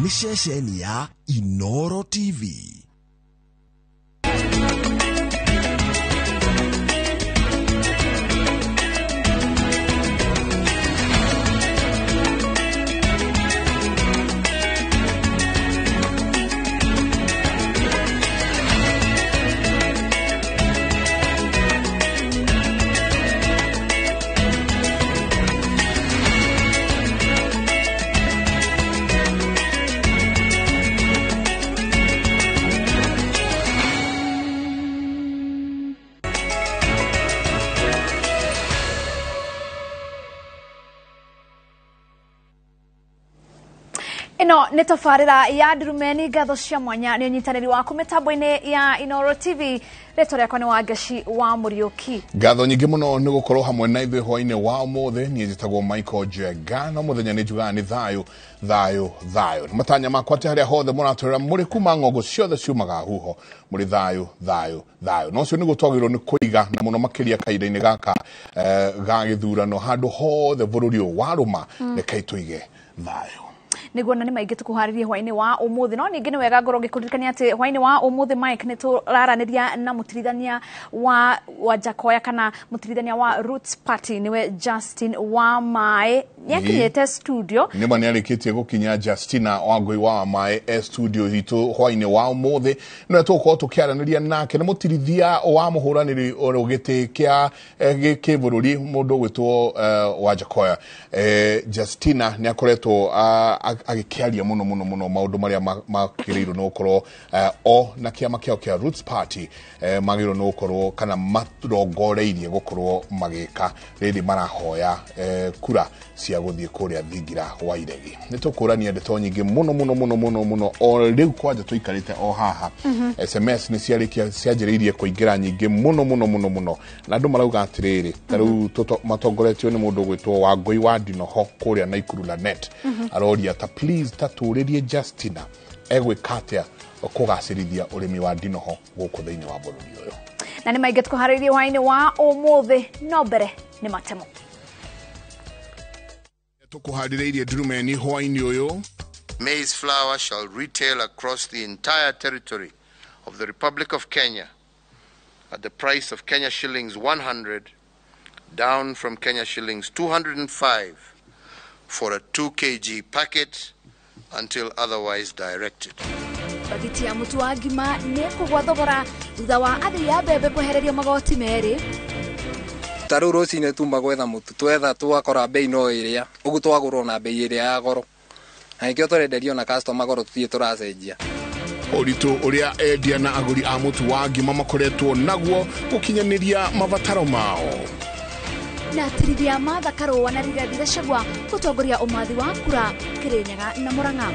ni shesheni ya Mohoro TV. Ino nitafarira ya Drumeni gatho cia mwanya ni nyitaniri waku mitambo-ini ya Mohoro TV retore yakwa ni Wagashi wa Muriuki. Gatho nyingi muno ni gukorwo hamwe na ithuĩ hwainĩ wa ũmũthĩ. Niĩ njĩtagwo Michael Njengano. Mũthenya nĩ njugaga nĩ thayũ. Nĩ matanya makwa atĩ harĩa hothe mũratũrĩra mũrĩ kuma ng'ongo ciothe ciumaga huho mũrĩ thayũ. No ũcio nĩguo twagĩrĩirwo nĩ kũiga na mũno makĩria kahinda-inĩ gaka ga gĩthurano handũ hothe bũrũri ũyũ warũma. Rekei tũige thayũ. Niguo na ni maingi tukuharirie hwaini wa umuthi no ningi ni wega ngoro ngikuririkania ati hwaini wa umuthi Mike ni turaraniria na mutirithania wa Jakoya kana mutirithania wa Roots Party niwe Justin wa Mae nyakinyete studio ni mani arikitie gukinya Justina Wangui wa Mae studio hitu hwaini wa umuthi no tuko tukiaraniria nake ni mutirithia wa muhuraniri urugite kia gikibururi mundu gwitwo wa Jakoya Justina ni akoretwo agikiaria muno maundu maria makiriirwo no korwo o na kiama kiao kia Roots Party magirwo no korwo kana marongoreirie gukorwo magika rindi marahoya kura cia guthie kuria thingira wa iregi ni tukurania ndeto nyingi muno o riu kwanja tuikarite o haha SMS ni cianjiriirie kuingira nyingi muno na andu marauga atiriri taru matongoretio ni mundu gwitwo Wangui wa Ndinoho kuria na Ikuru la net aroria ta please taturirie Justina egwikatia kugacirithia urimi wa Ndinoho guku thiini wa bururi uyu na ni maingi tukuharirie hwaini wa umuthi no mbere ni matemo tukuharirie Drumeni hwaini uyu. Maize flour shall retail across the entire territory of the Republic of Kenya at the price of Kenya shillings 100 down from Kenya shillings 205 for a 2 kg packet until otherwise directed. Bagiti ya mutu wa ngima ni kugwa thogora thutha wa athii ya mbembe kwehererio magoti meri. Taru rũcinĩ tumba gwetha mũtu twetha twakora bei no ĩrĩa ũguo twagũrwo na bei ĩrĩa ya goro na ikio tũrenderio na customer goro tũthiĩ tũracenjia ũritũ ũrĩa endia na agũri a mũtu wa ngima makoretwo naguo gũkinyanĩria mabataro mao na tirithia Martha Karũa na Rigathi Gachagua gũtongoria ũmathi wa kura Kirinyaga na Murang'a.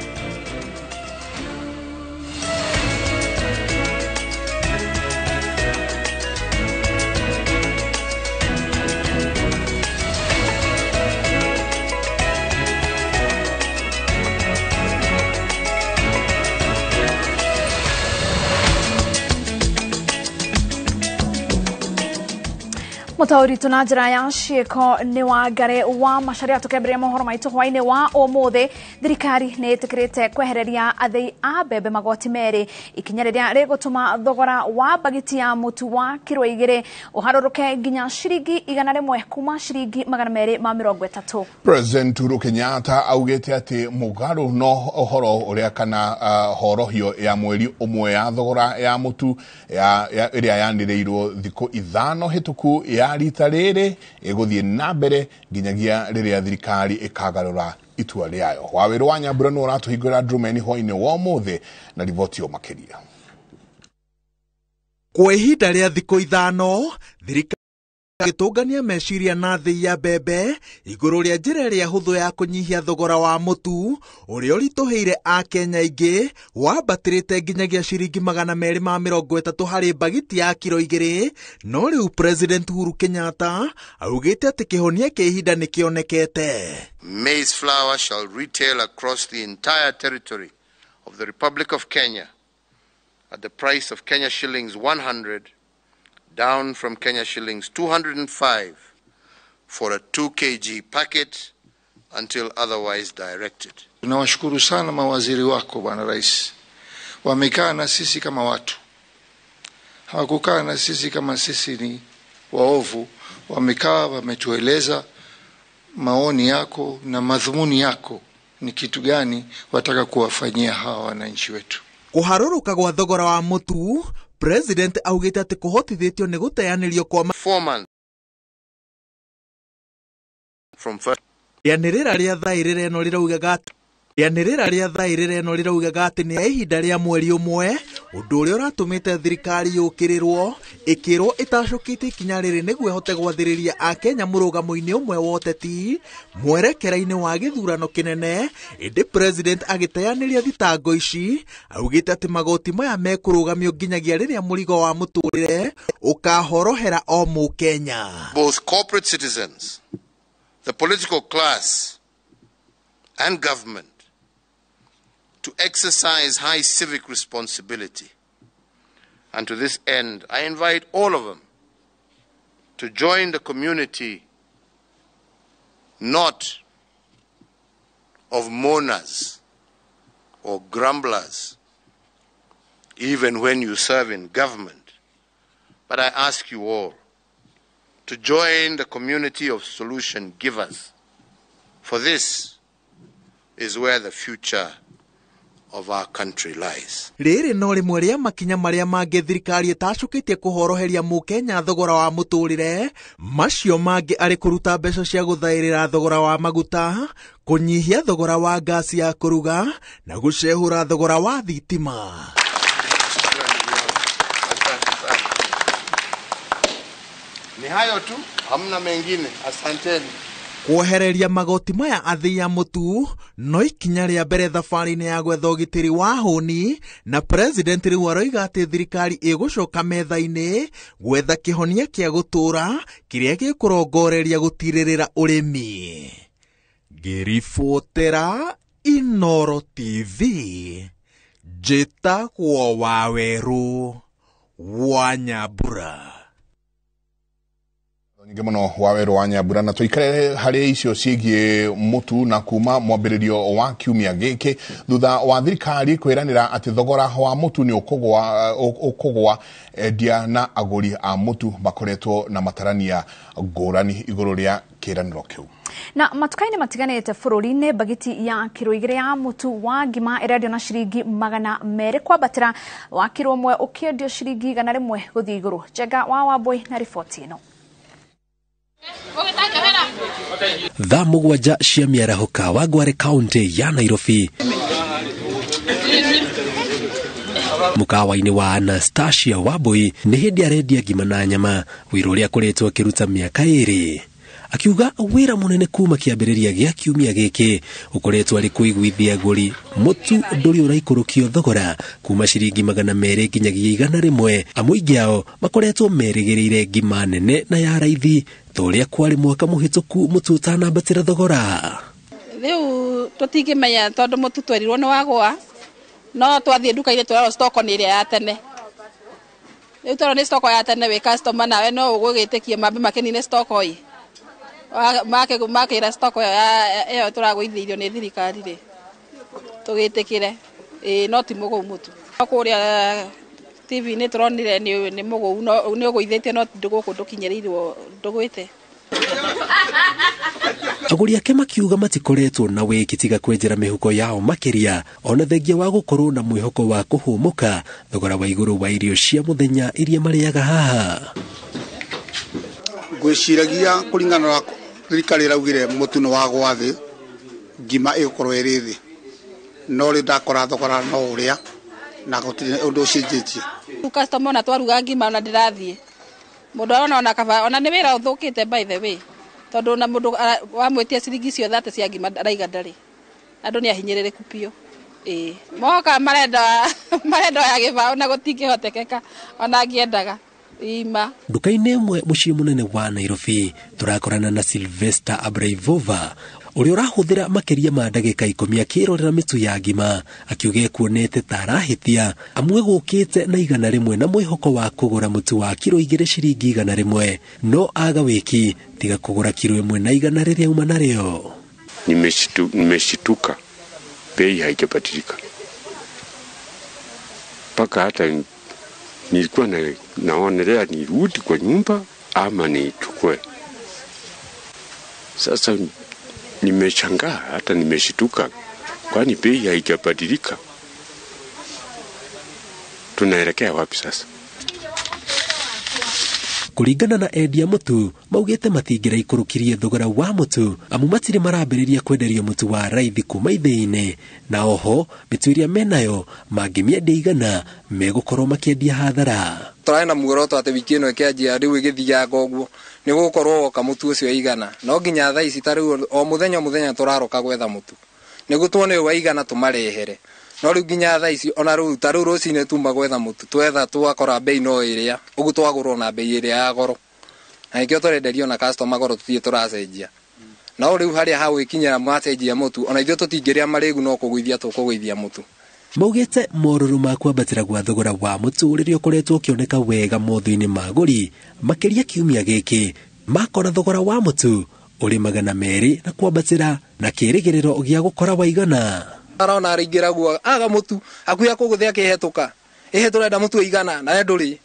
Mutauri tunajira ya shiko ni Wangari wa Macharia tukemberia mohoro maitu hwaini wa umuthi thirikari ni itikirite kwehereria athii a mbembe magoti meri ikinya riria rigutuma thogora wa bagiti ya mutu wa kiro 2 uharuruke nginya shiringi 100 kuma shiringi 230. President Uhuru Kenyatta augite ati mugaru no uhoro uria kana horohio ya mweri umwe ya thogora ya mutu ya iria yandireirwo thiku 5 hituku ya rita riri iguthie na mbere nginyagia riria thirikari ikagarura itua riayo. Wawiru wa Nyambura no ratuhingura Drumeni hwaini wa umuthi na riboti o makiria. Kwa ihinda ria thiku 5 thirikari gitungania meciria na thii ya mbembe iguru ria njira ria huthu ya kunyihia thogora wa mutu uria urituheire a Kenya ingi wambatirite nginyagia shiringi 230 hari bagiti ya kiro 2 no riu President Uhuru Kenyatta augite ati kihonia kia ihinda ni kionekete. Maize flour shall retail across the entire territory of the Republic of Kenya at the price of Kenya shillings 100 down from Kenya shillings 205 for a 2 kg packet until otherwise directed. Tunawashukuru sana mawaziri wako Bwana Rais. Wamekaa na sisi kama watu. Hawakukaa na sisi kama sisi ni waovu. Wamekaa, wametueleza maoni yako na madhumuni yako ni kitu gani wataka kuwafanyia hawa wananchi wetu. Kuharuruka gwa thogora wa mutu, President augite ati kuhotithitio ni guteanirio kwa 4 months from first. Yanirira ria thairire no riraugaga ati ni ihinda ria mweri umwe, undu uria uratumite thirikari yukirirwo ikirwo itacukite ikinya riri niguo ihote gwathiriria Akenya murugamo-ini umwe wa uteti mwerekera-ini wa githurano kinene. Indi President agiteaniria thitango ici augite ati magoti maya mekurugamio nginyagia riria murigo wa muturire ukahorohera o Mukenya. Both corporate citizens, the political class and government to exercise high civic responsibility. And to this end, I invite all of them to join the community not of mourners or grumblers, even when you serve in government, but I ask you all to join the community of solution givers, for this is where the future of our country lies. Riri no rimwe ria makinya maria mangi thirikari itacukitie kuhoroheria Mukenya thogora wa muturire, macio mangi ari kuruta mbeca cia guthairira thogora wa maguta, kunyihia thogora wa gasi ya kuruga na gucehura thogora wa thitima. Ni hayo tu, hamna mengine. Asanteni. Kuohereria magoti maya athii ya mutu no ikinya ria mbere thabari-ini ya gwetha ugitiri wa huni, na President riu aroiga ati thirikari igucoka metha-ini gwetha kihonia kia gutura kiria gikurongoreria gutiririra urimi. Ngiribotera Inoro TV, njitagwo Waweru wa Nyambura. Nyingi muno Waweru wa Nyambura, na tuikare hari icio ciigie mutu na kuma mwambiririo wa kiumia giki thutha wa thirikari kwiranira ati thogora wa mutu ni ukugwa endia na aguri a mutu bakoretwo na matarania ngurani iguru ria kiraniro kiu. Na matukaini matiganite bururi-ini bagiti ya kiro igiri ya mutu wa ngima iraendio na ciringi 200 kwambatira wa kiro umwe ukiendio ciringi 100 guthii iguru. Jega wa Wambui na riboti ino. Thaa mugwanja cia miaraho Kawangware kaunti ya Nairobi, mukawa-ini wa Anastasia Wambui ni hindi arendia ngima na nyama, wira uria akoretwo akiruta miaka 2, akiuga wira munene kuma kiambiriria gia kiumia giki ukoretwo ari kuiguithia aguri mutu nduri uraikurukio thogora kuma ciringi 200 nginyagia 100. Amuingi ao makoretwo merigirire ngima nene na ya raithi toria kwari mwaka muhituku mutu utanambatira thogora. Riu tutingimenya tondu mutu twerirwo ni wagwa, no twathie nduka-ini twaro stock ni iria ya tene. Riu twaro ni stock ya tene, we customer nawe no ugugitikie mambe makenine stock oi makira stock ya turagwithirio ni thirikari ri tugitikire no ti mugo mutu kuria TV ni turonire ni mugo ni ugwithitio no nduguku ndukinyirirwo ndugwite. Aguri ake makiuga matikoretwo na wikitiga kwenjera mihuko yao makiria ona thengia wa gukorwo na mwihoko wa kuhumuka thogora wa iguru wa irio cia muthenya iria mariaga haha. Gwiciragia kuringana na thirikari raugire mutu no wagwa thi, ngima igukorwo iri thi, no ri ndakora thogora no uria na gutire undu ucenjetie. Customer na twaruga ngima na ndirathie mundu ona kaba ona ni wira uthukite by the way, tondu na mundu wa mwetia ciringi cio 30 cia ngima araiga ndari, andu ni ahinyiririku pio. Moka marenda ya gibao na gutingihotekeka ona ngiendaga ima. Nduka-ini imwe mucii munene wa Nairobi turakorana na Sylvester Abraivova uria urahuthira makiria ma ndagika 10 akirorera mitu ya ngima, akiuge kuonete tarahitia amwe gukite na 100 na mwihoko wa kugura mutu wa kiro 2 ciringi 100, no aga wiki tiga kugura kiro 1 na 100 riria uma nario. nimeshituka, bei haijabadilika. Paka hata nilikuwa naonelea nirudi kwa nyumba ama nichukue. Sasa nimeshangaa, hata nimeshituka, kwani bei haijabadilika. Tunaelekea wapi sasa? Kuringana na endia mutu maugite matingira ikurukirie thogora wa mutu amu matire marambiriria kwenderia mutu wa raithi kuma ithĩinĩ, na oho mituiria menayo mangĩmiendia igana megukorwo makiendia hathara. Tũrarĩ na muoroto atĩ wiki ĩno ĩkĩanjia rĩu ĩgĩthianga ũguo nĩ gũkorwo woka mutu ũcio igana, no nginya thaa ici ta rĩu o mũthenya tũraroka gwetha mutu nĩguo tuone wa igana tũmarehere. No rĩu nginya thaa ici ona rĩu ta rĩu rũcinĩ tuma gwetha mutu twetha twakora bei no ĩrĩa ũguo twagũrwo na bei ĩrĩa ya goro, na nĩkĩo tũrenderio na customer goro tũthiĩ tũracenjia. No rĩu harĩa ha gwĩkinyĩra macenjia mutu ona ithuĩ tũtingĩrĩa marĩgu no kũgũithia tũkũgũithia mutu. Maugite moruru ma kwambatĩra gwa thogora wa mutu rĩrĩa ũkoretwo ũkĩoneka wega motho-inĩ ma agũri makĩria kiumia gĩkĩ, makona thogora wa mutu ũrĩ 200 na kwambatĩra na kĩrĩgĩrĩro gĩa gũkora wa igana. Arona aringira guo aga mutu akuya kuguthia kihetũka ihe turenda mutu igana na nduri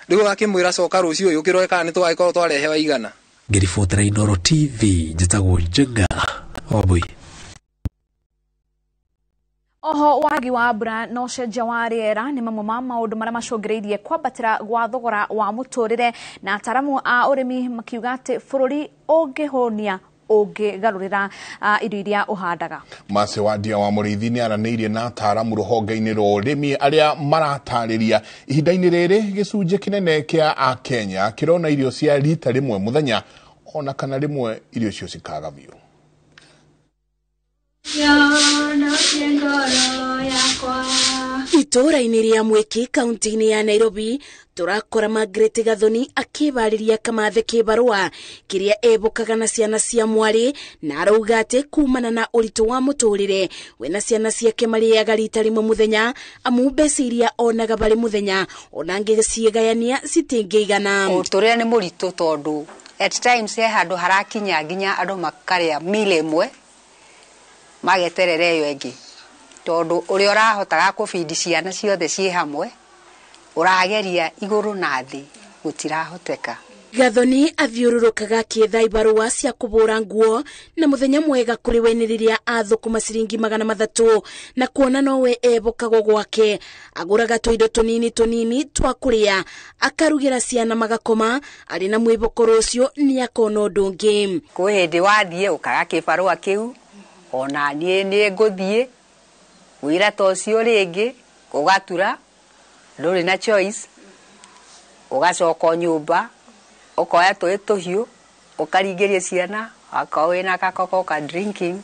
rigo akimwira coka rucio uyu kiroe kana nitwaikorwo twarehewa igana. Ngiribotera Inooro TV njitagwo Njenga Obui. Oho wagi wa mbura no cenjia wa rĩera nĩ mamwe ma maũndũ marĩa macũngĩrĩirie kwambatĩra gwa thogora wa mũtũrĩre, na ataramu a ũrĩmi makiuga atĩ bũrũri ũngĩhũnia ũngĩgarũrĩra irio iria ũhandaga. Mase Wadia wa Mũrĩithi nĩ aranĩirie na ataramu rũhonge-inĩ rwa ũrĩmi arĩa maratarĩria ihinda-inĩ rĩrĩ gĩcunjĩ kĩnene kĩa a Kenya kĩrona irio cia rita rĩmwe mũthenya ona kana rĩmwe irio icio cikaga biũ. Itũra-inĩ rĩa Mwiki kaunti-inĩ ya Nairobi turakora Margaret Gathoni akĩbarĩria kamathe kĩbarũa kĩrĩa ebokaga na ciana cia mwari, na arauga atĩ kumana na ũritũ wa mũtũrĩre we na ciana ciake marĩaga rita rĩmwe mũthenya amu mbeca iria onaga barĩ mũthenya ona angĩciĩgayania citingĩigana. Mũtũrĩre nĩ mũritũ tondũ at times handũ harakinya nginya andũ makarĩa mile ĩmwe mageterera ĩyo ĩngĩ, tondũ ũrĩa ũrahotaga kũbindi ciana ciothe ciĩ hamwe ũrageria igũrũ na thĩ gũtirahoteka. Gathoni athiũrũrũkaga akĩetha ibarũa cia kũbũra nguo na mũthenya mwega kũrĩ we nĩ rĩrĩa athũkũma ciringi 300 na kuona nowe ebokagwo gwake agũraga tũindo tũnini twa kũrĩa akarugĩra ciana magakoma arĩ na mwĩboko ũcio nĩ akona ũndũ ũngĩ. Kwĩ hĩndĩ wathiĩ ũkaga kĩbarũa kĩu ona niĩ nĩ ngũthiĩ wĩra tocio rĩngĩ ũgatura ndũrĩ na choice ũgacoka nyũmba ukoya tũĩ tũhiũ ũkaringĩria ciana akorwo wĩna kakoko ka drinking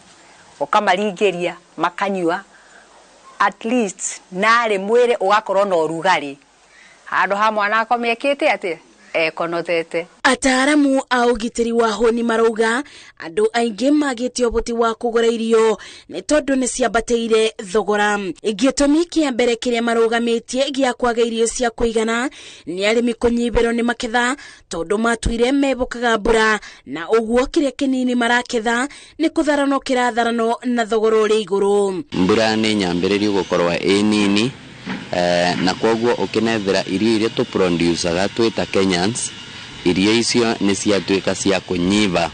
ũkamaringĩria makanyua at least narĩ mwĩrĩ ũgakorwo na ũrugarĩ handũ ha mwana akomekĩte atĩ ekonotete. Ataramu a ũgitĩri wa honi marauga andũ aingĩ magĩte ũboti wa kũgũra irio nĩ tondũ nĩ ciambatĩire thogora. Gĩtũmi kĩa mbere kĩrĩa marũgamĩtie gĩa kwaga irio cia kũigana nĩ arĩmi kũnyibĩrwo nĩ maketha tondũ matuire mebokaga mbura na ũguo kĩrĩa kĩnini maraketha nĩ kũtharano kĩratharano na thogora ũrĩ igũrũ. Mbura nĩ nyambĩrĩrio gũkorwo ĩ nini na kwoguo ũkĩnethera irio iria tũproducaga twĩta Kenyans, irio icio nĩ ciatuĩka cia kũnyiba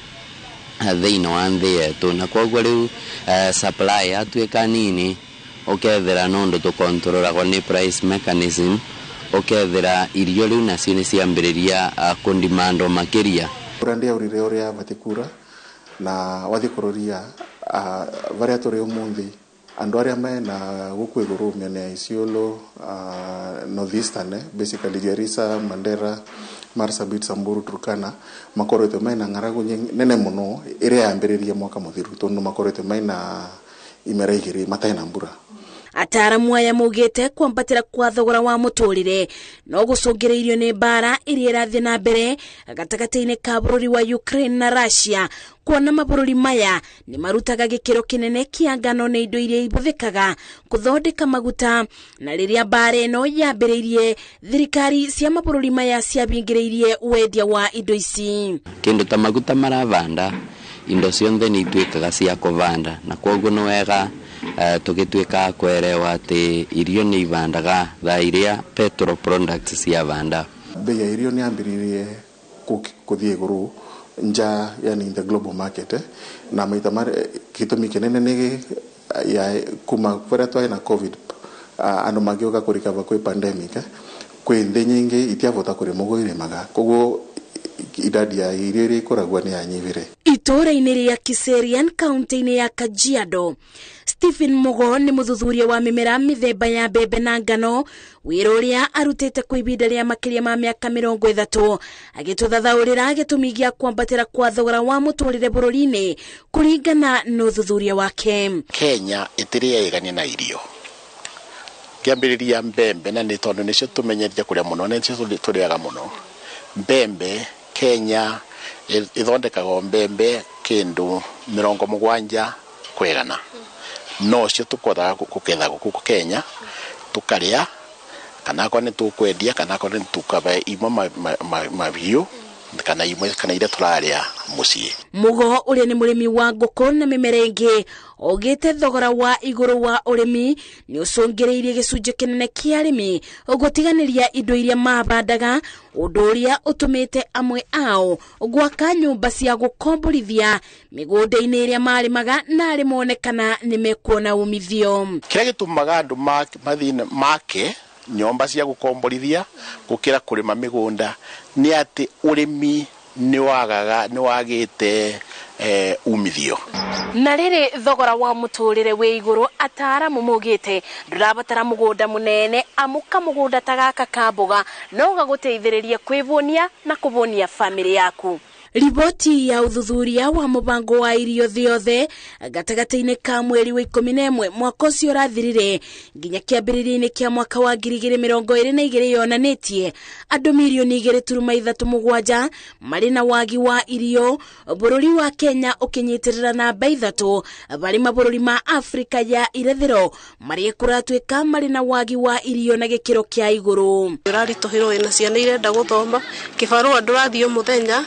thĩinĩ wa thĩ yetũ, na kwoguo rĩu supply yatuĩka nini ũkethera nũndũ tũkontrolagwo nĩ price mechanism, ũkethera irio rĩu nacio nĩ ciambĩrĩria kũndimandwo makĩria. Mbura ndĩaurire ũrĩa yabatiĩ kura na wathiĩ kũroria barĩa tũrĩ ũmũthĩ andũ arĩa mena gũkũ igũrũ mĩena ya Isiolo, Northeastern, basically Garissa, Mandera, Marsabit, Samburu, Turkana makoretwo mena ng'aragu nene mũno ĩrĩa yambĩrĩria mwaka mũthiru tondũ makoretwo mena imera igĩrĩ matarĩ na mbura. Ataramu aya maugĩte kwambatĩra kwa thogora wa mũtũrĩre no gũcũngĩrĩirio nĩ mbara ĩrĩa ĩrathiĩ na mbere gatagatĩ-inĩ ka bũrũri wa Ukraine na Russia, kuona mabũrũri maya nĩ marutaga gĩkĩro kĩnene kĩa ngano na indo iria ibũthĩkaga kũthondeka maguta, na rĩrĩa mbara ĩno yambĩrĩirie thirikari cia mabũrũri maya ciabingĩrĩirie wendia wa indo ici. Kĩndũ ta maguta maravanda indo cionthe ni itwikaga cia kuvanda na koguo no wega tugitwika kwerewa ati irio ni ivandaga thaa iria petrol products cia vanda. Bei ya irio ni ambiririe kuthie iguru nja, yani in the global market na maita mare gitumi kinene ni ya kuma kwera twa na covid ano magioka kurikava kwe pandemic kwe nthi nyingi itiavota kuri mugoire maga koguo idadi ya irio iri koragwa ni anyivire. Itora-ini ria Kiserian kaunti-ini ya Kajiado, Stephen Mohoro ni muthuthuria wa mimera mithemba ya mbembe na ngano, wira uria arutite kwa ibinda ria makiria ma miaka 30 agituthathaurira gitumi gia kwambatira kwa thogora wa muturire bururi-ini kuringana na uthuthuria wake. Kenya itiriegania na irio kiambiriria mbembe na ni tondu nicio tumenyeria kuria muno na nicio turiaga muno. Mbembe Kenya ithondekaga mbembe kindu 70 kwegana no cio tukothaga kuketha guku Kenya tukaria kana ko ni tukwendia kana ko ni tukaba imwe mabiu kana imwe kana ire turaria mucii. Mohoro uria ni murimi wa ngoko na mimera ingi ogite thogora wa iguru wa urimi ni ucungiriirie gicunje kinene kia arimi gutiganiria indo iria mabandaga, undu uria utumite amwe ao gwaka nyumba cia gukomborithia migunda-ini iria marimaga na ari monekana ni mekuona umithio. Kiria gitumaga andu mathina make nyumba cia gukomborithia gukira kurima migunda ni ati urimi ni wagite umithio. Na riri thogora wa muturire wi iguru, ataramu mugite ndurabatara mugunda munene amuka mugunda tagaka kamboga no gaguteithiriria kwivonia na kuvonia family yaku. Riboti ya uthuthuria wa mubango wa irio thiothe gatagati-ini ka mweri wa 11 mwaka ucio rathirire nginya kiambiriria-ini kia mwaka wa 2022 yonanitie andu milioni 2.37 mari na wagi wa irio, bururi wa Kenya ukinyitirira namba 3 bari mabururi ma Afrika ya irathiro mari kuratwika mari na wagi wa irio na gikiro kia iguru. Raritohiro ina ciana irenda guthoma kibaru ndurathio muthenya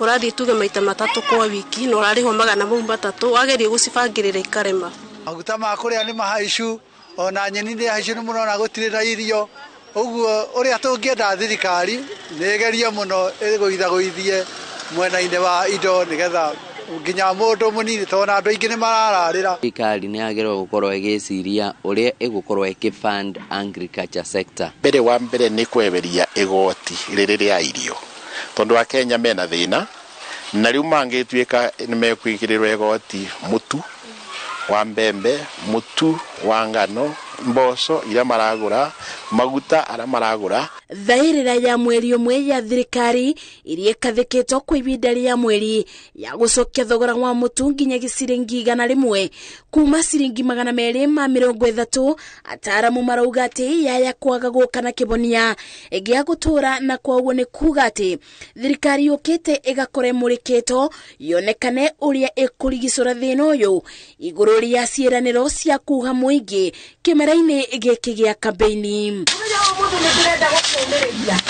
urathi tuge maita 3 kwa wiki no rariho magana 3 wagerie gucibangirira ikarema. Maguta ma kuria ni mahaicu ona nyeni ni haicu ni muno na gutirira irio uguo uria tungienda thirikari nigerie muno iguithaguithie mwena-ini wa indo nigetha nginya mundu munini tona andu aingi ni marararira. Thirikari ni agirwo gukorwo igiciria uria igukorwo ikifund agriculture sector. Mbere wa mbere ni kweberia igoti ririria irio tondu wa Kenya mena thina na riu mangitwika ni mekwikirirwa igoti mutu wa mbembe, mutu wa ngano, mboco ira maragura, maguta ara maragura. Thairira ya mweri umwe ya thirikari iria kathikitwo kwa ibinda ria mweri ya gucokia thogora wa mutu nginya giciringi 100 kuma ciringi 230. Ataramu marauga ati yaya kwaga gukana kibonia egia gutura na kwaguo ni kuga ati thirikari yukite igakore murikito yonekane uria ikurigicura thina uyu iguru ria ciiraniro cia kuha muingi kimera-ini giki gia kampeini.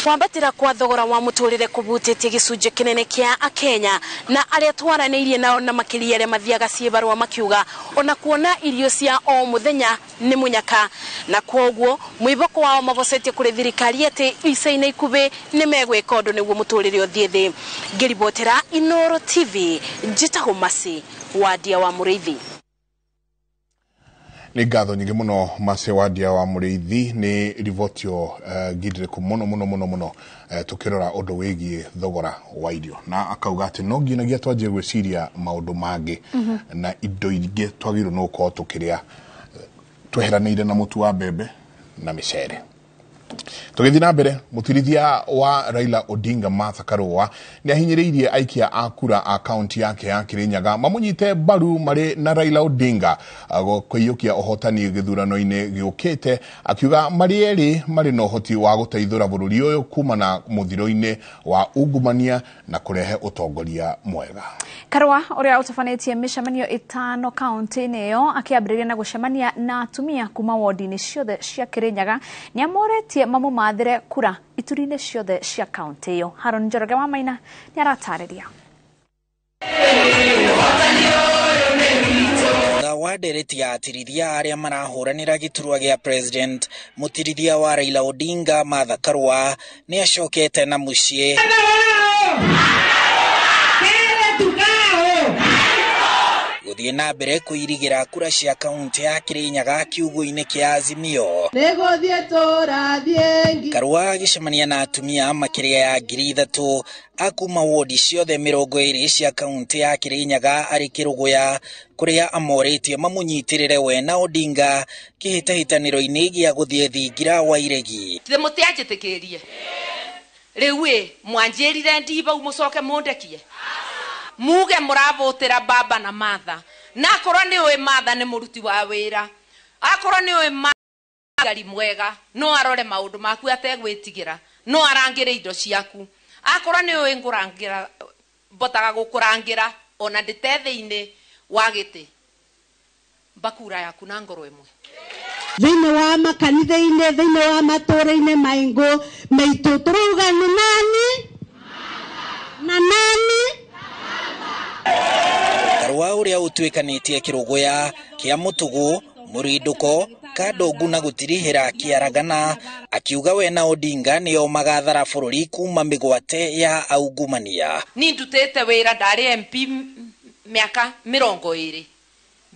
Kwambatira kwa thogora wa muturire kubutitie gicunje kinene kia Akenya na aria twaraniirie nao na makiria aria mathiaga ciebarwa makiuga ona kuona irio cia o muthenya ni munyaka na kwoguo mwiboko wao magocetie kuri thirikari ati ica-ini ikubi ni megwika undu niguo muturire uthie thi. Ngiribotera Inoro TV njitaho Masi wadia wa Muriithi. Ni ngatho nyingi muno Mase wadia wa Muriithi ni rivotio gidire ku muno tukirora undu wigie thogora wa irio na akauga ati no nginagia twaje gwiciria maundu mangi na indo ingi twagirwo no ko tukiria tweheranire na mutu wa mbembe na micere. Tugithi na mbere mutirithia wa Raila Odinga Martha Karua ni ahinyiriirie aikia akura akaunti yake ya Kirinyaga mamunyite baru mari na Raila Odinga kwiyukia ohotani githurano-ini giukite akiuga mari eri mari no hoti wa guteithura bururi uyu kuma na muthiro-ini wa ungumania na kurehe utongoria mwega. Karua uria utafanetie mishemanio 5 kaunti-ini iyo akiambiriria na gucemania na atumia kuma wodi-ini ciothe cia Kirinyaga ni amoretie mamu mathire kura iturine ciothe cia kaunti iyo. Haron Njoroge wa Maina ni aratariria. Wadereti atirithia aria marahuranira giturwa gia president mutirithia wa Raila Odinga Martha Karua ni acokete na mucie guthie na mbere kuirigira kura cia kaunti ya Kirinyaga kiugo-ini kia Azimio. Karua agicemania na atumia makiria ya 3,000 akuma wodi ciothe 20 cia kaunti ya Kirinyaga ari Kiruguya kuria amoritie mamunyitirire we na Odinga kihitahitaniro-ini gia guthie thingira wa iregi. Tithe mutianjitikirie riu mwanjirire ndiba umucoke mundekie muge muravutira baba na Martha na akorwo ni uwe Martha ni muruti wa wira akorwo ni uwe Martha mwega no arore maundu maku ategwitigira no arangire indo ciaku akorwo ni uwe ngurangira botaga gukurangira ona nditetheine wa giti bakura yaku na ngoro imwe thine wa makanitha-ine thine wa matura-ine maingo meitu turuga ni nani na nani. Karua uria utwikanitie Kiruguya kia Mutugu Murinduko Kadogu na gutirihira Kiaragana akiuga we na Odinga nio magathara bururi kuma migwate ya aungumania. Ni ndutete wira ndari MP miaka 20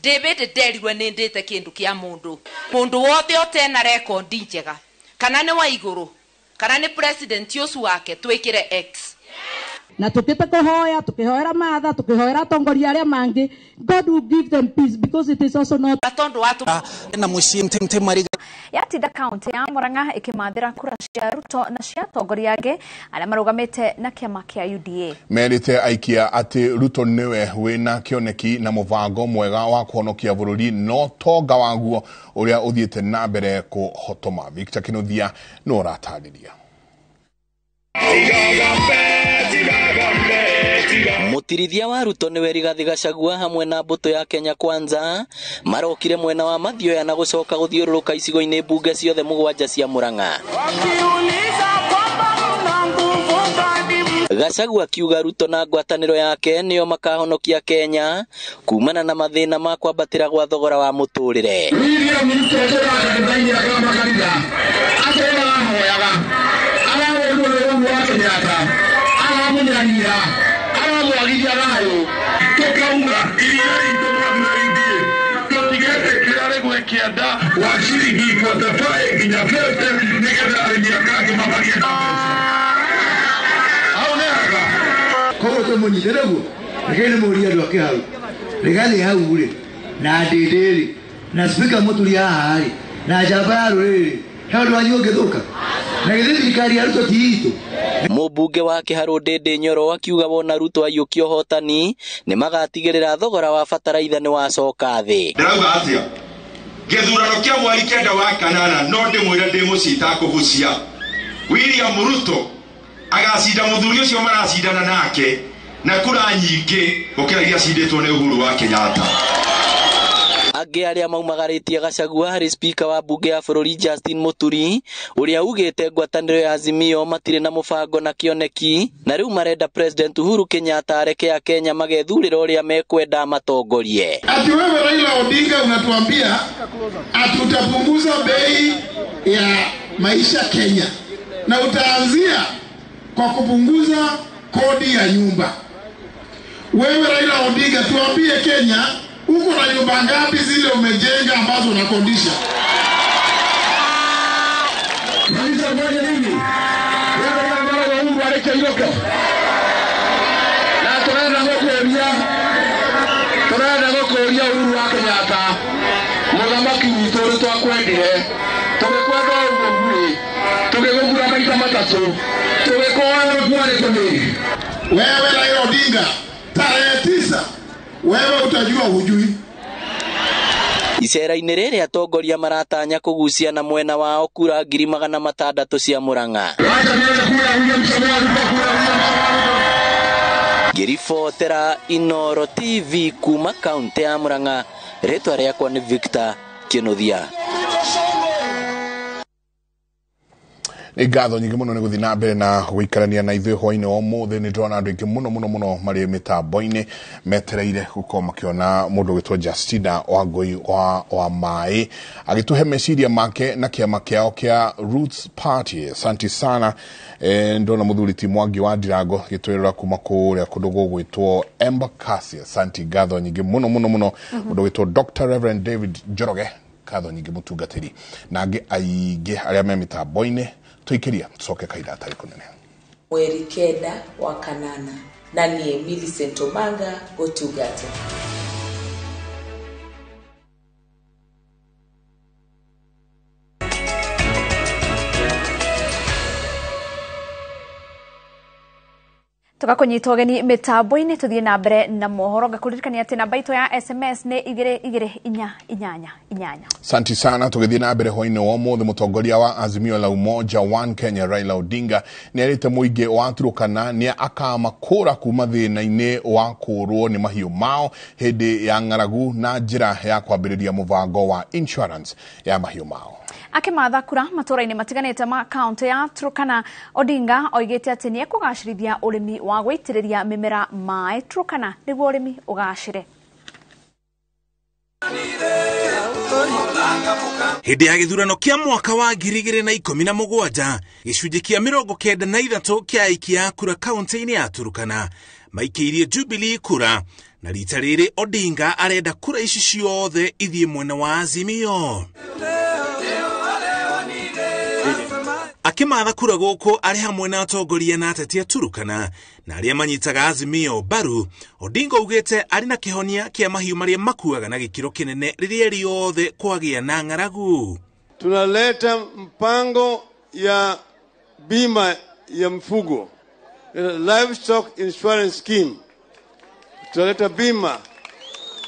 David nderirwe ni ndite kindu kia mundu wothe otena record njega kana ni wa iguru kana ni president usu wake twikire X na tukite kuhoya tukihoera Martha tukihoera tongoria aria mangi. God will give them peace because it is also not atondo watu na mushimte mariga yatinda kaunti ya Murang'a ikimathira kura cia Ruto na cia tongoria age aria marugamite na kiama kia UDA. Merite aikia ati Ruto niwe wina kioneki na muvango mwega wa kuhonokia bururi no tonga waguo uria uthiete na mbere kuhotoma. Victor Kinuthia no ratariria. Mutirithia wa Ruto niwe Rigathi Gachagua hamwe na mbuto ya Kenya Kwanza marokire mwena wa Mathioya na gucoka guthiururuka icigo-ini mbunge ciothe 7 cia Murang'a. Gachagua akiuga Ruto na ngwataniro yake nio makahonokia Kenya kumana na mathina ma kwambatira gwa thogora wa muturire. Kote mwenye derego, lakini mwenye doke hau, regali hau ule, na dedeli, na spika motuli ahari, na jabaro le, hau wanyo gedoka, na githiri kari ya Ruto tiito. Mubunge wa Kiharu Ndindi Nyoro akiuga wona Ruto ayukio hotani ni magatigirira thogora wa bataraitha ni wacoka thi. Ndirauga atia githurano kia mweri kenda wa kanana no ndimwire ndimucita kugucia William Ruto agacinda muthuri ucio maracindana nake na kura nyingi gukira iria cinditwo ni Uhuru wa Kenyatta. Angi aria maumagaritie Gachagua hari speaker wa bunge ya bururi Justin Muturi uria ugite ngwataniro ya Azimio matire na mubango na kioneki na riu marenda president Uhuru Kenyatta areke ya Kenya magethurira uria mekwenda matongorie. Ati wewe Raila Odinga unatuambia atutapunguza bei ya maisha Kenya na utaanzia kwa kupunguza kodi ya nyumba. Wewe Raila Odinga tuambie Kenya uko na nyumba ngapi zile umejenga ambazo unakodisha? Maisha moja nini? Wewe unataka Mungu aleke iloka. Na tunaenda kukuria Uhuru wa Kenyatta. Muthamaki witu uri twakwendire. Tugikwenda uguo tugigugura maita matatu. Tugikoa kwani kuni. Wewe Raila Odinga tarehe 9 wewe utajua hujui. Icera-ini riri atongoria maratanya kugucia na mwena wao kura 600,000 cia Murang'a. Ngiribotera Inoro TV kuma kaunti ya Murang'a. Ritwa riakwa ni Victor Kinuthia. Nĩ ngatho nyingĩ mũno nĩ gũthiĩ na mbere na gũikarania na ithuĩ hwainĩ wa ũmũthĩ. Nĩ ndĩrona andũ aingĩ mũno marĩ mĩtambo-inĩ metereire gũkorwo makĩona mũndũ wĩtwo Justina Wangui wa Mai agĩtũhe meciria make na kĩama kĩao kĩa Roots Party. Asante sana. Ndona mũthuri ti Mwangi wa Ndirango gĩtwĩrora kuma kũrĩa kũndũ gũgwĩtwo Embakasi. Asante, ngatho nyingĩ mũno mũndũ wĩtwo Dr. Reverend David Njoroge, ngatho nyingĩ mũtungatĩri na angĩ aingĩ arĩa me mĩtambo-inĩ. Tuikiria tucoke kaida atari kunene. Mweri kenda wa kanana na niĩ Millicent Omanga gũtungata. Tukakunyita ũgeni mitambo-inĩ tuthie na mbere na mohoro ngakuririkania ati namba itu ya SMS ni 2288. Asante sana. Tugithie na mbere hwainĩ wa ũmũthĩ, mũtongoria wa Azimio la Umoja One Kenya Raila Odinga nĩ erĩte mũingĩ wa Turkana nĩ akamakũra kuma thĩna-inĩ wa kũrwo nĩ mahiũ mao hĩndĩ ya ng'aragu na njĩra ya kwambĩrĩria mũbango wa insurance ya mahiũ mao. Akimatha kura matũra-inĩ matiganĩte ma kaunti ya Turkana, Odinga oigĩte atĩ nĩ ekũgacĩrithia ũrĩmi wa gũitĩrĩria mĩmera maĩ Turkana nĩguo ũrĩmi ũgacĩre. Hĩndĩ ya gĩthurano kĩa mwaka wa 2017, gĩcunjĩ kĩa 93 kĩa aikia ya kura kaunti-inĩ ya Turkana maikĩirie Jubilee kura, na rita rĩrĩ Odinga arenda kura ici ciothe ithiĩ mwena wa Azimio. Akimatha kura gũkũ arĩ hamwe na atongoria na ateti a Turkana na arĩa manyitaga Azimio mbaru, Odinga augĩte arĩ na kĩhonia kĩa mahiũ marĩa makuaga na gĩkĩro kĩnene rĩrĩa riothe kwagĩa na ng'aragu. Tunaleta mpango ya bima ya mfugo, livestock insurance scheme. Tunaleta bima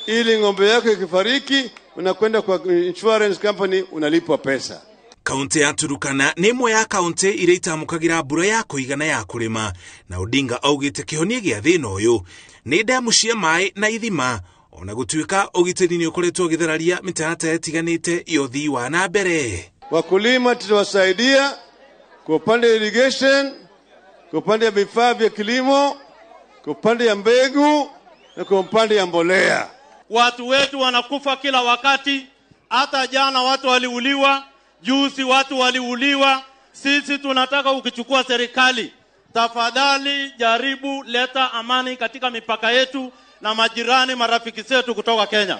ili ng'ombe yako ikifariki unakwenda kwa insurance company unalipwa pesa. Kaunti ya Turkana nĩ ĩmwe ya kaunti iria itamũkagĩra mbura ya kũigana ya kũrĩma, na Odinga augĩte kĩhonia gĩa thĩna ũyũ nĩ ndemu cia maĩ na ithima, ona gũtuĩka ũgitĩri nĩ ũkoretwo ũgĩthararia mĩtaratara ĩtiganĩte ya ũthii wa na mbere. Wakulima tutawasaidia kwa upande wa irrigation, kwa upande ya vifaa vya kilimo, kwa upande ya mbegu na kwa upande ya mbolea. Watu wetu wanakufa kila wakati, hata jana watu waliuliwa, juzi watu waliuliwa. Sisi tunataka ukichukua serikali, tafadhali jaribu leta amani katika mipaka yetu na majirani marafiki zetu kutoka Kenya.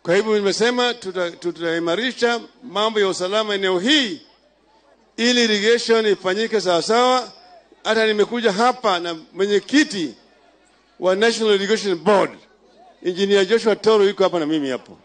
Kwa hivyo nimesema tutaimarisha mambo ya usalama eneo hii ili irrigation ifanyike sawa sawa. Hata nimekuja hapa na mwenyekiti wa National Irrigation Board, Engineer Joshua Toro, yuko hapa na mimi hapo.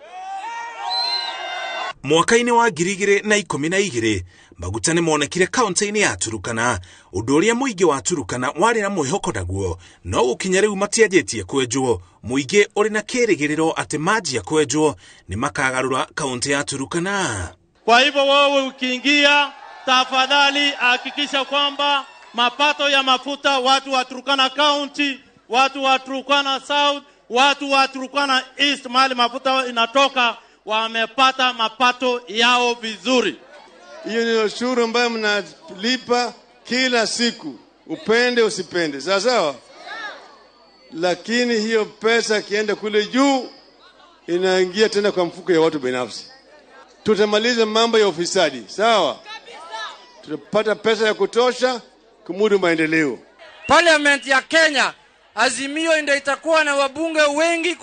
Mwaka-inĩ wa 2012 maguta nĩ monekire kaunti-inĩ ya Turkana, ũndũ ũrĩa mũingĩ wa Turkana warĩ na mwĩhoko naguo, no gũkinya rĩu matianjĩtie kwenjwo. Mũingĩ ũrĩ na kĩrĩgĩrĩro atĩ manjia kwenjwo nĩ makagarũra kaunti ya Turkana. Kwa hivyo wewe ukiingia, tafadhali hakikisha kwamba mapato ya mafuta watu wa Turkana County, watu wa Turkana South, watu wa Turkana East, mahali mafuta inatoka, wamepata mapato yao vizuri. Hiyo ni ushuru ambayo mnalipa kila siku, upende usipende, sawa sawa. Lakini hiyo pesa kienda kule juu inaingia tena kwa mfuko ya watu binafsi. Tutamaliza mambo ya ufisadi, sawa? Tutapata pesa ya kutosha kumudu maendeleo. Parliament ya Kenya, Azimio ndio itakuwa na wabunge wengi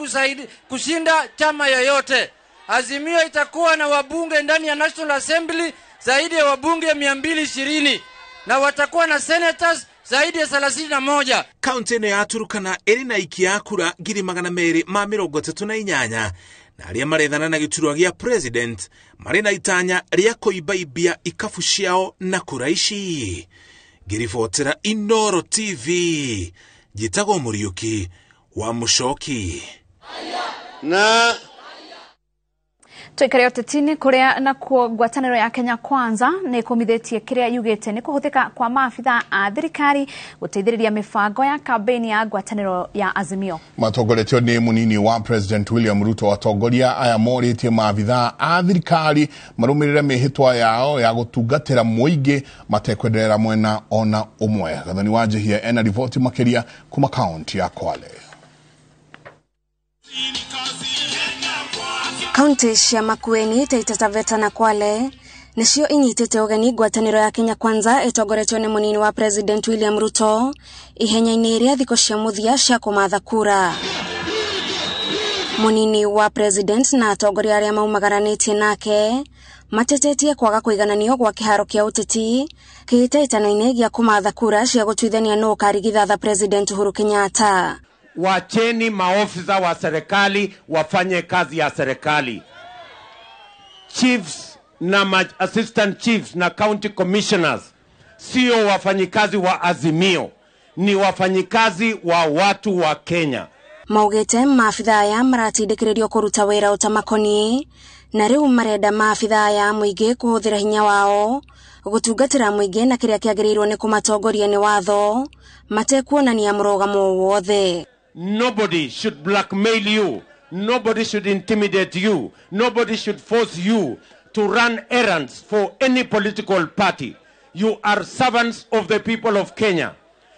kushinda chama yoyote. Azimio itakuwa na wabunge ndani ya National Assembly zaidi ya wabunge 220 na watakuwa na senators zaidi ya 31. Kaunti ya Turkana ĩrĩ na aikia a kura 238 na arĩa marethana na gĩturwa gĩa president marĩ na itanya rĩa kũimbaibia ikabu ciao na kura ici. Ngĩribotera Inooro TV, njĩtagwo Mũriũki wa Mũcoki. Na Tuikare utetini kuria na ngwataniro ya Kenya Kwanza ni kumithitie kiria yugite ni kuhuthika kwa maafitha a thirikari guteithiriria mifango ya kampeni ya ngwataniro ya Azimio. Matongoretio ni munini wa President William Ruto atongoria aya moritie maafitha a thirikari marumirire mihitwa yao ya gutungatira muingi matekwenderera mwena ona umwe. Gathani wa Jehia ena ripoti makiria kuma kaunti ya Kwale. Kaunti cia Makueni, Taita Taveta na Kwale nicio inyitite ugeni ngwataniro ya Kenya Kwanza itongoretio ni munini wa President William Ruto ihenya-ini ria thiko cia muthia cia kumatha kura. Munini wa President na atongoria aria maumagaranetie nake matetetie kwaga kuigananio gwa kiharo kia uteti kiitaitano-ini gia kumatha kura cia gutuithania no karigithatha President Uhuru Kenyatta. Wacheni maofisa wa serikali wafanye kazi ya serikali. Chiefs na assistant chiefs na county commissioners sio wafanyikazi wa Azimio, ni wafanyikazi wa watu wa Kenya. Maugete maafitha aya maratindikiririo kuruta wira utamakoni na riu marenda maafitha aya muingi kuhuthira hinya wao gutungatira muingi na kiria kiagirirwo ni kumatongoria ni watho matekuonania murugamo wothe. Nobody should blackmail you. Nobody should intimidate you. Nobody should force you to run errands for any political party. You are servants of the people of Kenya.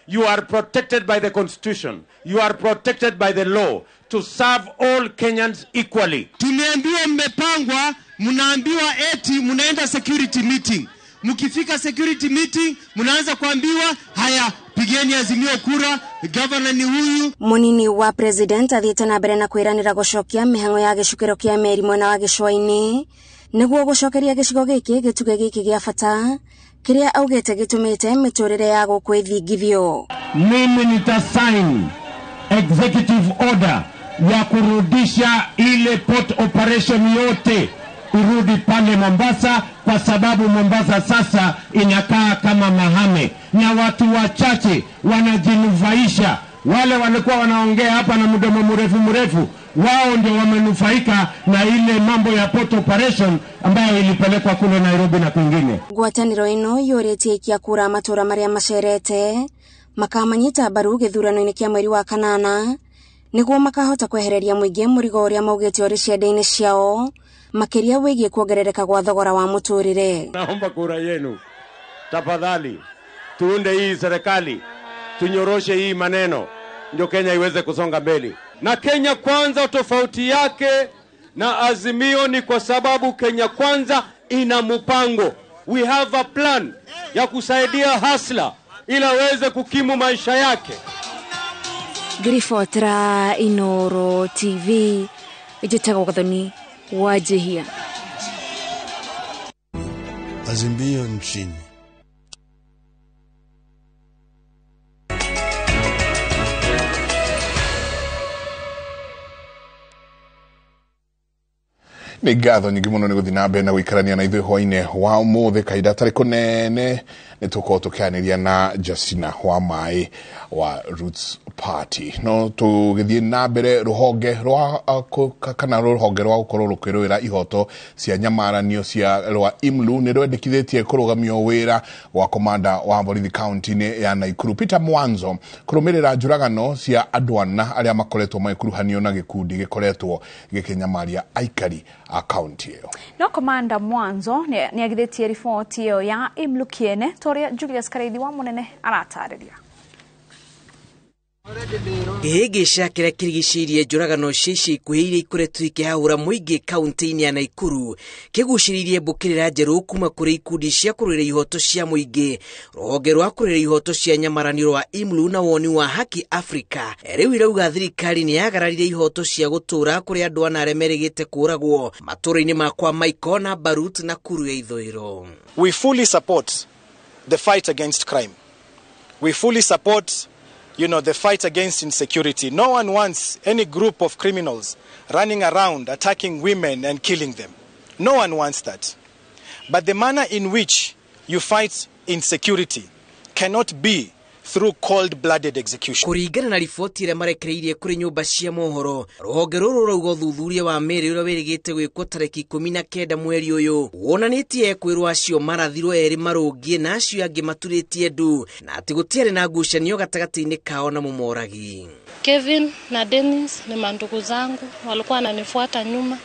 You are protected by the Constitution. You are protected by the law to serve all Kenyans equally. Tumeambiwa mmepangwa, mnaambiwa eti mnaenda security meeting. Mkifika security meeting, mnaanza kuambiwa haya pigeni Azimio kura, governor ni huyu. Munini wa President athiete na mbere na kwiranira gucokia mihango ya gicukiro kia meri mwena wa gicua-ini niguo gucokeria gicigo giki gituge giki gia bata kiria augete gitumite miturire ya gukwithingithio. Mimi nitasign executive order ya kurudisha ile port operation yote irudi pale Mombasa, kwa sababu Mombasa sasa inakaa kama mahame na watu wachache wanajinufaisha. Wale walikuwa wanaongea hapa na mdomo mrefu wao ndio wamenufaika na ile mambo ya port operation ambayo ilipelekwa kule Nairobi na kwingine. Ngwataniro ino yoretie kia kura matura maria macerete makamanyita baru githurano-ini kia mweri wa kanana niguo makahota kwehereria muingi murigo uria maugite uri ciende-ini ciao makiria wigie kuongerereka gwa thogora wa muturire. Naomba kura yenu tafadhali, tuunde hii serikali, tunyoroshe hii maneno ndio Kenya iweze kusonga mbele. Na Kenya Kwanza tofauti yake na Azimio ni kwa sababu Kenya Kwanza ina mpango. We have a plan ya kusaidia hasla ili aweze kukimu maisha yake. Grifotra Inoro TV ijitaka Gathani wa Jehia. Azimio nchini. Ni gatho nyingi muno ni guthi na mbere na guikarania na ithui hwaine wa umuthe kaida tari kunene ni tuko tukianiria na Justina wa mai wa Roots Party. No tugithie na mbere ruhonge rwa kana ruhonge rwa gukorwo rukirwira ihoto cia nyamaranio cia rwa IMLU ni rwendekithitie kurugamio wira wa komanda wa borithi county-ini ya Naikuru Peter Mwanzo kurumirira njuragano cia andu ana aria makoretwo maikuruhanio na gikundi gikoretwo gikinyamaria aikari a county iyo. No komanda Mwanzo ni agithitie ripoti iyo ya IMLU kiene toria Julius Kareithi wa munene aratariria. Gigisha kiria kirigicirie njuragano cici ikuhire ikuretwo ikihahura muingi kaunti-ini ya Naikuru kiguciririe mbukirira njeru kuma kuri ikundi cia kurwira ihoto cia muingi ruhonge rwa kurwira ihoto cia nyamaranio rwa IMLU na woni wa Haki Africa riu irauga thirikari ni yagararire ihoto cia gutura kuri andu ana aremerigite kuragwo matura-ini makwa Maiko na Barut na Kuru ya Ithoiro. We fully support the fight against crime. We fully support the fight against insecurity. No one wants any group of criminals running around attacking women and killing them. No one wants that. But the manner in which you fight insecurity cannot be through cold-blooded execution. Kuringana na riboti ĩrĩa marekereirie kũrĩ nyũmba cia mohoro, rũhonge rũrũ rauga ũthuthuria wa mĩĩrĩ ũrĩa wĩrĩgĩte gwĩkwo tarĩki 19 mweri ũyũ wonanĩtie kwĩrwo acio marathirwo erĩ marũngiĩ na acio angĩ maturĩtie ndu na atĩ gũtiarĩ na ngucanio gatagatĩ-inĩ kao na mũmoragi. Kevin na Dennis ni mandugu zangu, walikuwa wananifuata nyuma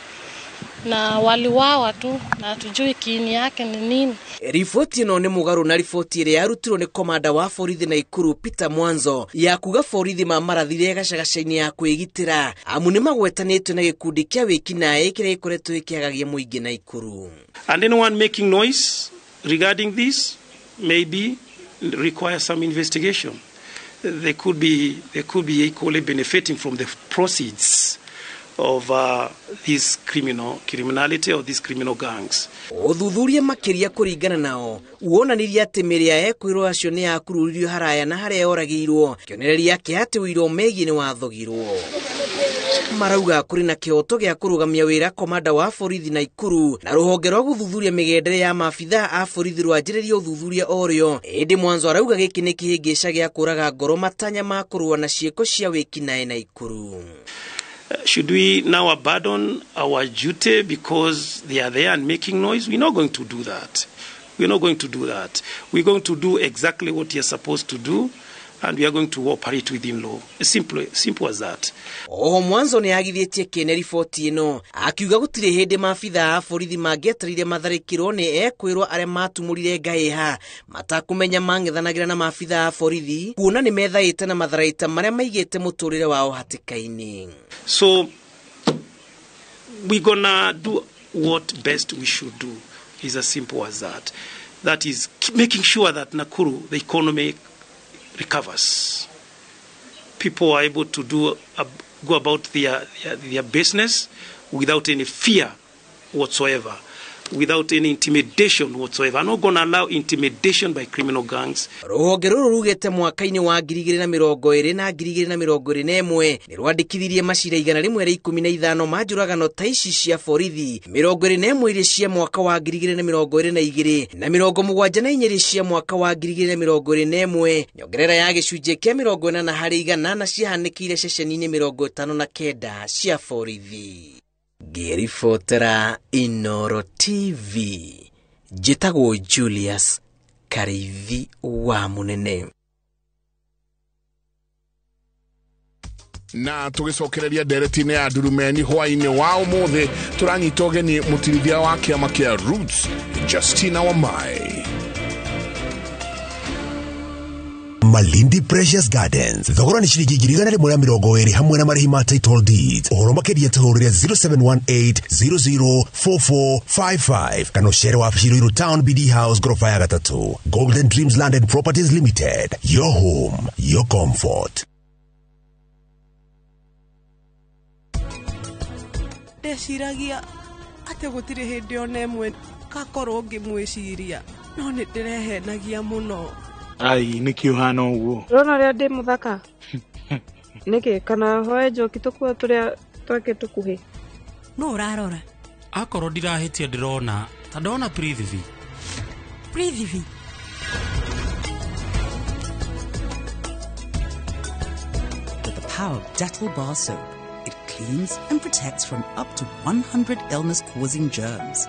na waliwawa tu na hatujui kiini yake ni nini. Riboti ĩno nĩ mũgarũ na riboti ĩrĩa yarutirwo nĩ komanda wa borithi Naikuru Peter Mwanzo ya kuga borithi mamarathire gacagaca-inĩ ya kwĩgitĩra amu nĩ magwetanĩtwo na gĩkundi kĩa wĩkinaĩ kĩrĩa gĩkoretwo gĩkĩagagia mũingĩ Naikuru. And anyone making noise regarding this maybe require some investigation. They could be equally benefiting from the proceeds of this criminality or these criminal gangs. Ũthuthuria makĩria kũringana nao wonanirie atĩ mĩĩrĩ ya ekwĩrwo acio nĩ yakururirio haraya na harĩa yoragĩirwo, kĩonereria kĩa atĩ ũira megiĩ nĩ wathogirwo. Marauga kũrĩ na kĩhoto gĩa kũrũgamia wĩra komanda wa borithi Naikuru na rũhonge rwa gũthuthuria mĩgendere ya maabitha a borithi rwanjĩrĩria ũthuthuria orĩo. Ĩndĩ Mwanzo arauga gĩkĩ nĩ kĩhĩngĩca gĩa kũraga ngoro matanya ma kũrũa na ciĩko cia wĩkinaĩ Naikuru. Should we now abandon our duty because they are there and making noise? We're not going to do that. We're not going to do that. We're going to do exactly what you're supposed to do, and we are going to operate within law. Simple as that. Mwanzo nĩ agithĩtie kĩene riboti ĩno akiuga gũtirĩ hĩndĩ maabitha a borithi mangĩetereire matharĩkĩrwo nĩ ekwĩrwo arĩa matumũrire ngaĩha matakũmenya mang'ethanagĩra na maabitha a borithi kuona nĩ methaĩte na matharaita marĩa maigĩte mũtũrĩre wao hatĩka-inĩ. So we're gonna do what best we should do is as simple as that. That is making sure that Nakuru, the economy, recovers. People are able to go about their business without any fear whatsoever, without any intimidation whatsoever. I'm not going to allow intimidation by criminal gangs. Rũhonge rũrũ rugĩte mwaka-inĩ wa 2020 na 2021 nĩ rwandĩkithirie macira 115 ma njũragano ta ici cia borithi, 21 iria cia mwaka wa 2022 na 74 cia mwaka wa 2021, nyongerera ya gĩcunjĩ kĩa 40% na ciahanĩkĩire ceceni-inĩ 59 cia borithi. Gerifotera Inoro TV Jitagwo Julius Karithi wa Munene. Na tugicokereria ndereti-inĩ ya Ndurumeni hwaĩ-inĩ wa ũmũthĩ turanyita ũgeni mũtirithia wa kĩama kĩa Roots Justina Wamai. Malindi Precious Gardens thogora nĩ ciringi 120 hamwe na marĩhi ma title deeds. Ũhoro makĩria tahũrĩra 0718004455 kana ũcere wabici Ruiru Town BD House ghorofa ya 3. Golden Dreams Land and Properties Limited, your home, your comfort. Ndeciragia atĩ gũtirĩ hĩndĩ ona ĩmwe gakorwo ngĩmwĩciria, no nĩ ndĩrehenagia mũno. Ai, niki uhana uguo. Rona ria ndi muthaka. Niki kana hoe njoki tukua turia twake tukuhi. No urarora. Akorwo ndirahitia ndirona, ta ndona Prithivi. Prithivi. With the power of Dettol Bar Soap, it cleans and protects from up to 100 illness-causing germs.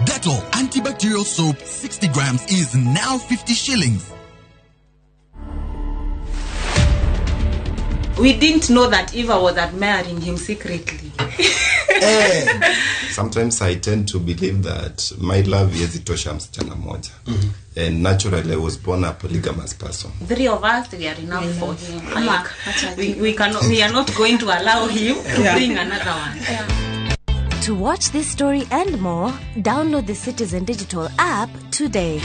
Dettol antibacterial soap 60 grams is now 50 shillings. We didn't know that Eva was admiring him secretly. Sometimes I tend to believe that my love is itosha msichana moja. And naturally I was born a polygamous person. 3 of us, we are enough for him. We are not going to allow him to bring another one. To watch this story and more, download the Citizen Digital app today.